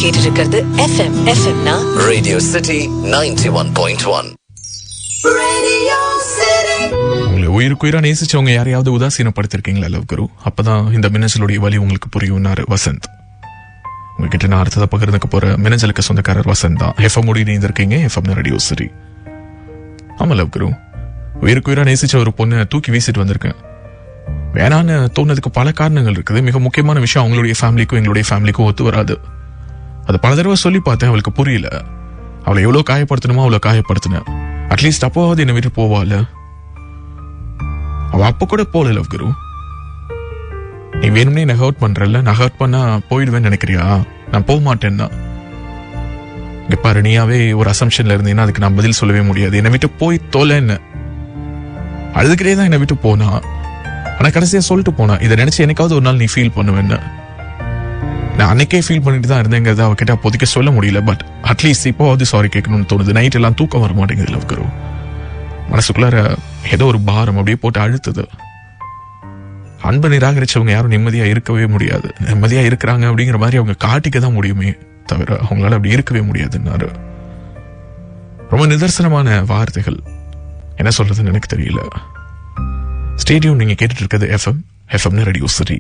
கேட்டு இருக்கிறது எஃப்எம்னா Radio City 91.1. உங்களை உயிருக்குயிரா நேசிச்சவங்க யாரையாவது உதாசீனப்படுத்திருக்கீங்களா லவ் குரு? அப்பதான் இந்த மின்னஞ்சலுடைய வலி உங்களுக்கு புரியும்னாரு வசந்த். உங்ககிட்ட நான் அடுத்ததா பகிர்ந்துக்க போற மின்னஞ்சலுக்கு சொந்தக்காரர் வசந்த் தான். எஃப்எம் முடிவு இருக்கீங்க. FM radio city. ஆமா லவ் குரு, உயிருக்குயிரா நேசிச்ச ஒரு பொண்ணை தூக்கி வீசிட்டு வந்திருக்கேன். வேணான்னு தோணுறதுக்கு பல காரணங்கள் இருக்குது. மிக முக்கியமான விஷயம், அவங்களுடைய ஃபேமிலிக்கும் எங்களுடைய ஃபேமிலிக்கும் ஒத்து வராது. அது பல தடவை சொல்லி பார்த்தேன், அவளுக்கு புரியல. அவளை எவ்வளவு காயப்படுத்தணுமோ அவ்வளவு காயப்படுத்தினேன். அட்லீஸ்ட் அப்போவாது என்னை விட்டு போவாள். அவ அப்ப கூட போல லவ் குரு. நீ வேணும்னே என்ன ஹர்ட் பண்றல, நான் ஹர்ட் பண்ணா போயிடுவேன்னு நினைக்கிறியா? நான் போக மாட்டேன்னா இங்க பாரு, நீயாவே ஒரு அசம்ஷன்ல இருந்தீங்கன்னா அதுக்கு நான் பதில் சொல்லவே முடியாது. என்னை விட்டு போய் தோலைன்னு அழுதுகிட்டே தான் என்னை விட்டு போனா. ஆனா கடைசியா சொல்லிட்டு போனா, இதை நினைச்சு என்னைக்காவது ஒரு நாள் நீ ஃபீல் பண்ணுவேன்னு. நான் அன்னைக்கே ஃபீல் பண்ணிட்டு தான் இருந்தேங்கிறத அவகிட்ட அப்போதைக்கு சொல்ல முடியல. பட் அட்லீஸ்ட் இப்போவாது சாரி கேட்கணும்னு தோணுது. நைட் எல்லாம் தூக்கம் வர மாட்டேங்குது லவ் குரு. மனசுக்குள்ளார ஏதோ ஒரு பாரம் அப்படியே போட்டு அழுத்துது. அன்பை நிராகரிச்சவங்க யாரும் நிம்மதியா இருக்கவே முடியாது. நிம்மதியா இருக்கிறாங்க அப்படிங்கிற மாதிரி அவங்க காட்டிக்க தான் முடியுமே தவிர அவங்களால அப்படி இருக்கவே முடியாதுன்னாரு. ரொம்ப நிதர்சனமான வார்த்தைகள். என்ன சொல்றதுன்னு எனக்கு தெரியல. ஸ்டேடியம் நீங்க கேட்டுட்டு இருக்கிறது எஃப்எம் ரேடியோ சிட்டி.